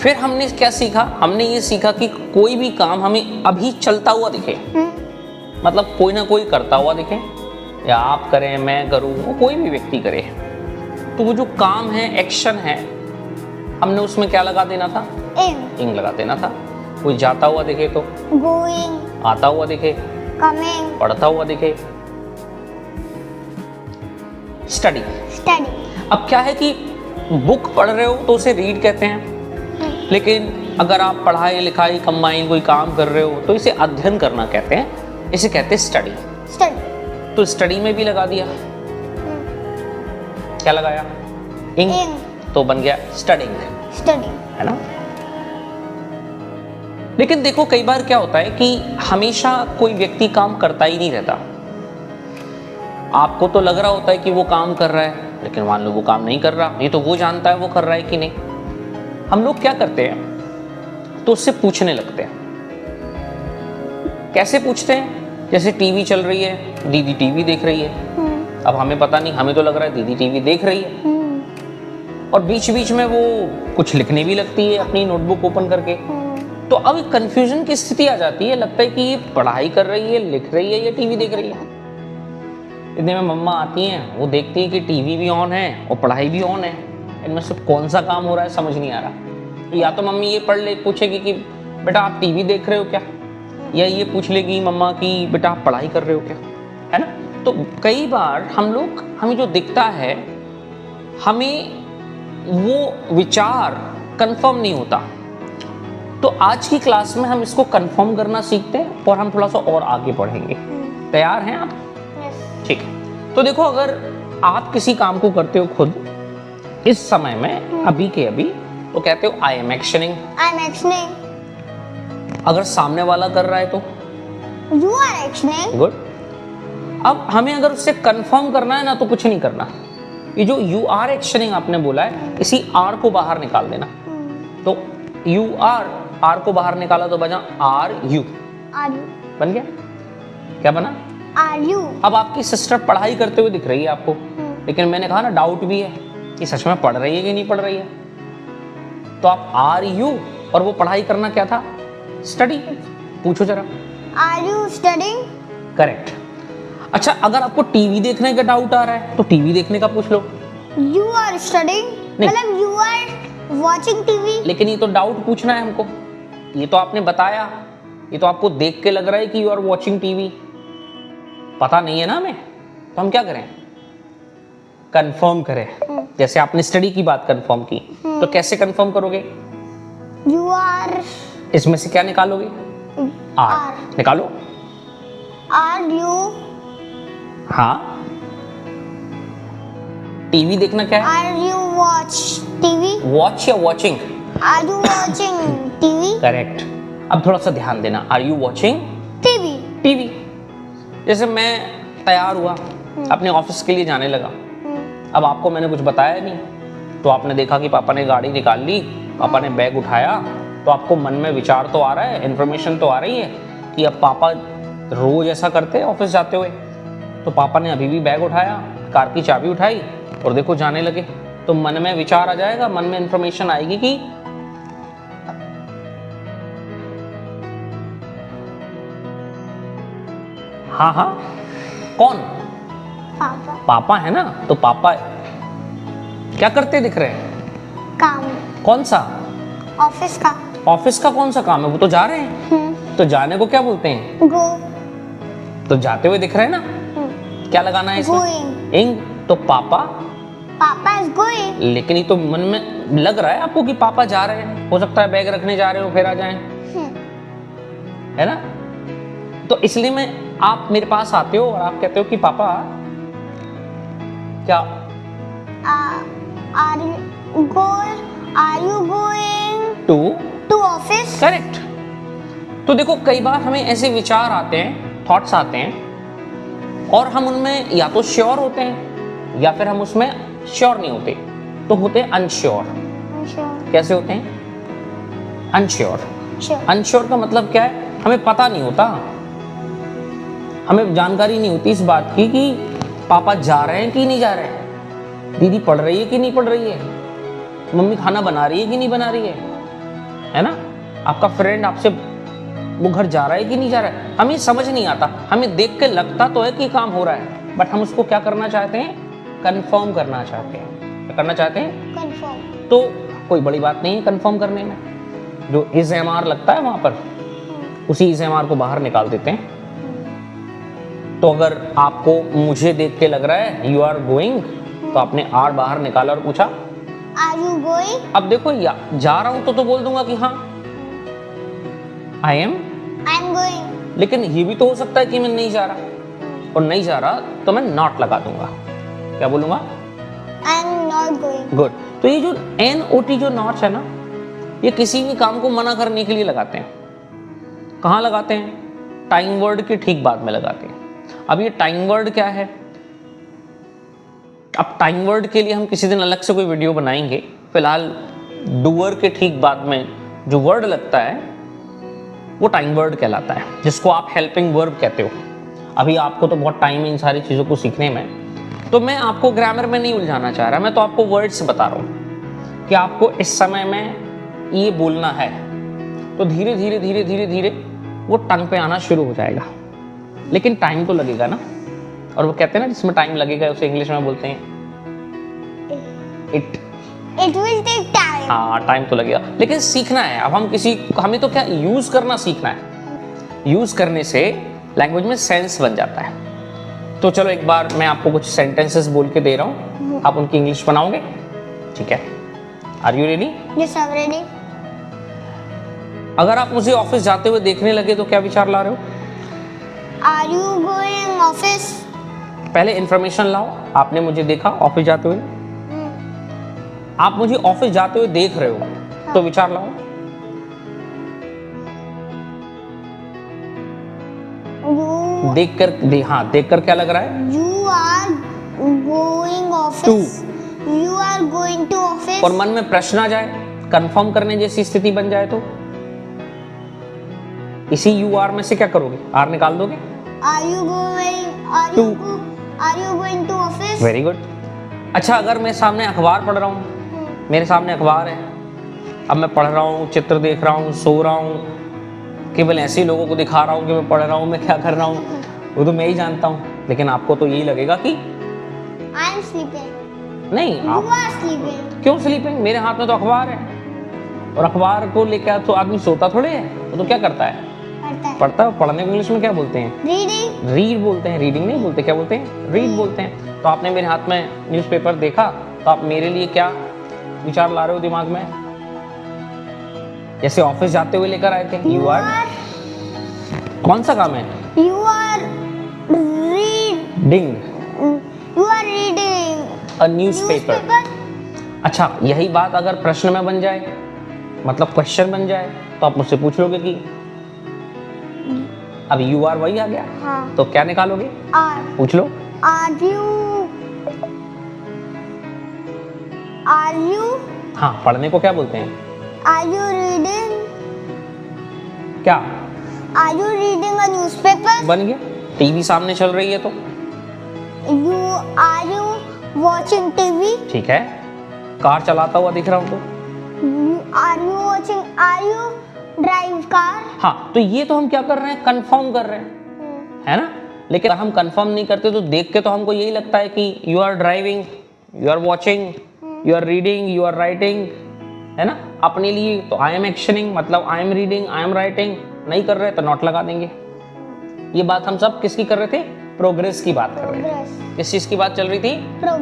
फिर हमने क्या सीखा, हमने ये सीखा कि कोई भी काम हमें अभी चलता हुआ दिखे, मतलब कोई ना कोई करता हुआ दिखे, या आप करें, मैं करूं, कोई भी व्यक्ति करे, तो वो जो काम है, एक्शन है, हमने उसमें क्या लगा देना था, इंग लगा देना था। कोई जाता हुआ दिखे तो गोइंग, आता हुआ दिखे, कमिंग, पढ़ता हुआ दिखे, स्टडी। अब क्या है कि बुक पढ़ रहे हो तो उसे रीड कहते हैं, लेकिन अगर आप पढ़ाई लिखाई कंबाइन कोई काम कर रहे हो तो इसे अध्ययन करना कहते हैं, इसे कहते हैं स्टडी। तो स्टडी में भी लगा दिया, क्या लगाया, इंग, तो बन गया स्टडिंग, है ना। लेकिन देखो कई बार क्या होता है कि हमेशा कोई व्यक्ति काम करता ही नहीं रहता। आपको तो लग रहा होता है कि वो काम कर रहा है, लेकिन मान लो वो काम नहीं कर रहा, ये तो वो जानता है वो कर रहा है कि नहीं। हम लोग क्या करते हैं, तो उससे पूछने लगते हैं। कैसे पूछते हैं, जैसे टीवी चल रही है, दीदी टीवी देख रही है, अब हमें पता नहीं, हमें तो लग रहा है दीदी टीवी देख रही है, और बीच बीच में वो कुछ लिखने भी लगती है अपनी नोटबुक ओपन करके। तो अब कंफ्यूजन की स्थिति आ जाती है, लगता है कि ये पढ़ाई कर रही है, लिख रही है, या टीवी देख रही है। इतने में मम्मा आती हैं, वो देखती है कि टीवी भी ऑन है और पढ़ाई भी ऑन है, इनमें से कौन सा काम हो रहा है समझ नहीं आ रहा। या तो मम्मी ये पढ़ ले, पूछेगी कि बेटा आप टीवी देख रहे हो क्या, या ये पूछ लेगी मम्मा कि बेटा आप पढ़ाई कर रहे हो क्या, है ना। तो कई बार हमें जो दिखता है, हमें वो विचार कंफर्म नहीं होता। तो आज की क्लास में हम इसको कंफर्म करना सीखते हैं और हम थोड़ा सा और आगे बढ़ेंगे। तैयार हैं आप? ठीक है। तो देखो, अगर आप किसी काम को करते हो खुद इस समय में, अभी के अभी, तो कहते हो आई एम एक्शनिंग। अगर सामने वाला कर रहा है तो यू आर एक्शनिंग। गुड। अब हमें अगर उससे कंफर्म करना है ना, तो कुछ नहीं करना, ये जो यू आर एक्शनिंग आपने बोला है, इसी आर को बाहर निकाल देना। तो यू आर को बाहर निकाला तो बचा आर यू, बन गया। क्या बना? Are you. अब आपकी सिस्टर पढ़ाई करते हुए दिख रही है आपको, लेकिन मैंने कहा ना डाउट भी है कि सच में पढ़ रही है कि नहीं पढ़ रही है। तो आप आर यू, और वो पढ़ाई करना क्या था, स्टडी। पूछो जरा, आर यू स्टडिंग? करेक्ट। अच्छा, अगर आपको टीवी देखने का डाउट आ रहा है तो टीवी देखने का पूछ लो। यू आर स्टडिंग, मतलब यू आर वॉचिंग टीवी। लेकिन ये तो डाउट पूछना है हमको, ये तो आपने बताया, ये तो आपको देख के लग रहा है कि यू आर वॉचिंग टीवी, पता नहीं है ना हमें, तो हम क्या करें, कंफर्म करें। जैसे आपने स्टडी की बात कंफर्म की, तो कैसे कंफर्म करोगे? यू आर, इसमें से क्या निकालोगे? आर निकालो। आर यू, हाँ, टीवी देखना क्या है? Are you watch TV? Watch या watching? Are you watching TV? Correct. अब थोड़ा सा ध्यान देना, are you watching TV? TV. जैसे मैं तैयार हुआ, अपने ऑफिस के लिए जाने लगा, अब आपको मैंने कुछ बताया नहीं, तो आपने देखा कि पापा ने गाड़ी निकाल ली, पापा ने बैग उठाया, तो आपको मन में विचार तो आ रहा है, इन्फॉर्मेशन तो आ रही है कि अब पापा रोज ऐसा करते हैं ऑफिस जाते हुए। तो पापा ने अभी भी बैग उठाया, कार की चाबी उठाई और देखो जाने लगे। तो मन में विचार आ जाएगा, मन में इन्फॉर्मेशन आएगी कि हाँ हाँ, कौन? पापा। पापा है ना, तो पापा क्या करते दिख रहे हैं? काम। कौन सा? ऑफिस का। ऑफिस का कौन सा काम है, वो तो जा रहे हैं। तो जाने को क्या बोलते हैं? गो। तो जाते हुए दिख रहे हैं ना, क्या लगाना है इसमें? गोइंग। इंग। तो पापा इज गोइंग। लेकिन ये तो मन में लग रहा है आपको कि पापा जा रहे हैं, हो सकता है बैग रखने जा रहे हो फिर आ जाएं, है ना। तो इसलिए मैं, आप मेरे पास आते हो और आप कहते हो कि पापा क्या, are you going to office? Correct. तो देखो कई बार हमें ऐसे विचार आते हैं, थॉट्स आते हैं, और हम उनमें या तो श्योर होते हैं या फिर हम उसमें श्योर नहीं होते, तो होते हैं अनश्योर। कैसे होते हैं? अनश्योर। अनश्योर का मतलब क्या है? हमें पता नहीं होता, हमें जानकारी नहीं होती इस बात की कि पापा जा रहे हैं कि नहीं जा रहे हैं, दीदी पढ़ रही है कि नहीं पढ़ रही है, मम्मी खाना बना रही है कि नहीं बना रही है, है ना। आपका फ्रेंड आपसे वो घर जा रहा है कि नहीं जा रहा है, हमें समझ नहीं आता, हमें देख के लगता तो है कि काम हो रहा है, बट हम उसको क्या करना चाहते हैं, कंफर्म करना चाहते हैं। क्या करना चाहते हैं, कंफर्म। तो कोई बड़ी बात नहीं है कंफर्म करने में। जो इज एम आर लगता है वहां पर, उसी इज एम आर को बाहर निकाल देते हैं। तो अगर आपको मुझे देख के लग रहा है यू आर गोइंग, तो आपने आर बाहर निकाला और पूछा आर यू गोइंग? अब देखो या जा रहा हूं तो बोल दूंगा कि हाँ आई एम गोइंग। लेकिन ये भी तो हो सकता है कि मैं नहीं जा रहा, और नहीं जा रहा तो मैं नॉट लगा दूंगा। क्या बोलूंगा, I am not going. Good. तो ये जो एन ओ टी जो नॉट है ना, ये किसी भी काम को मना करने के लिए लगाते हैं। कहाँ लगाते हैं, टाइम वर्ड के ठीक बाद में लगाते हैं। अब ये टाइम वर्ड क्या है, अब टाइम वर्ड के लिए हम किसी दिन अलग से कोई वीडियो बनाएंगे। फिलहाल डूअर के ठीक बाद में जो वर्ड लगता है वो टाइम वर्ड कहलाता है, जिसको आप हेल्पिंग वर्ब कहते हो। अभी आपको तो बहुत टाइम है इन सारी चीज़ों को सीखने में, तो मैं आपको ग्रामर में नहीं उलझाना चाह रहा, मैं तो आपको वर्ड्स बता रहा हूँ कि आपको इस समय में ये बोलना है, तो धीरे धीरे धीरे धीरे धीरे वो टंग पे आना शुरू हो जाएगा। लेकिन टाइम तो लगेगा ना, और वो कहते हैं ना जिसमें टाइम लगेगा उसे इंग्लिश में बोलते हैं इट विल टेक टाइम। हाँ, टाइम तो लगेगा, लेकिन सीखना है। अब हमें तो क्या यूज करना सीखना है। यूज करने से लैंग्वेज में सेंस बन जाता है। तो चलो एक बार मैं आपको कुछ सेंटेंसेस बोल के दे रहा हूँ, आप उनकी इंग्लिश बनाओगे, ठीक है? Are you ready? Yes, I am ready. अगर आप मुझे ऑफिस जाते हुए देखने लगे तो क्या विचार ला रहे हो? Are you going office? पहले इंफॉर्मेशन लाओ, आपने मुझे देखा ऑफिस जाते हुए, आप मुझे ऑफिस जाते हुए देख रहे हो, तो विचार लाओ। देखकर क्या लग रहा है? You are going office. You are going to office. और मन में प्रश्न आ जाए, कंफर्म करने जैसी स्थिति बन जाए तो इसी यू आर में से क्या करोगे, आर निकाल दोगे। Are you going to office? Very good. अच्छा, अगर मैं सामने अखबार पढ़ रहा हूँ, मेरे सामने अखबार है, अब मैं पढ़ रहा हूँ, चित्र देख रहा हूँ, सो रहा हूँ, केवल ऐसे ही लोगों को दिखा रहा हूँ कि मैं पढ़ रहा हूँ, मैं क्या कर रहा हूँ, वो तो मैं ही जानता हूँ। लेकिन आपको तो यही लगेगा कि आई एम स्लीपिंग। नहीं, यू आप आर स्लीपिंग। क्यों स्लीपिंग? मेरे हाथ में तो अखबार है, और अखबार को लेकर तो आदमी सोता थोड़े है, वो तो क्या करता है, पढ़ता है। पढ़ने को इंग्लिश में क्या बोलते हैं? रीडिंग। रीड बोलते हैं, रीडिंग नहीं बोलते। क्या बोलते हैं? रीड बोलते हैं। तो आपने मेरे हाथ में न्यूज़पेपर देखा, तो आप मेरे लिए क्या विचार ला रहे हो दिमाग में? जैसे ऑफिस जाते हुए लेकर आए थे, यू आर, कौन सा काम है? You are reading. You are reading a newspaper. अच्छा, यही बात अगर प्रश्न में बन जाए, मतलब क्वेश्चन बन जाए, तो आप मुझसे पूछ लोगे कि अब यू आर वही आ गया, हाँ। तो क्या निकालोगे? आर। पूछ लो। आर यू हाँ, पढ़ने को क्या बोलते हैं? Are you reading? क्या? Are you reading a newspaper? बन गया। टीवी सामने चल रही है तो आर यू वॉचिंग टीवी? ठीक है। कार चलाता हुआ दिख रहा हूं तो आर यू ड्राइव कार? हाँ, तो ये तो हम क्या कर रहे हैं, कंफर्म कर रहे हैं, है ना। लेकिन हम कंफर्म नहीं करते तो देख के तो हमको यही लगता है कि you are driving, you are watching, you are reading, you are writing, है ना। अपने लिए तो आई एम एक्शनिंग, मतलब I am reading, I am writing. नहीं कर रहे तो नॉट लगा देंगे। ये बात हम सब किसकी कर रहे थे? प्रोग्रेस की बात कर रहे थे। किस चीज की बात चल रही थी?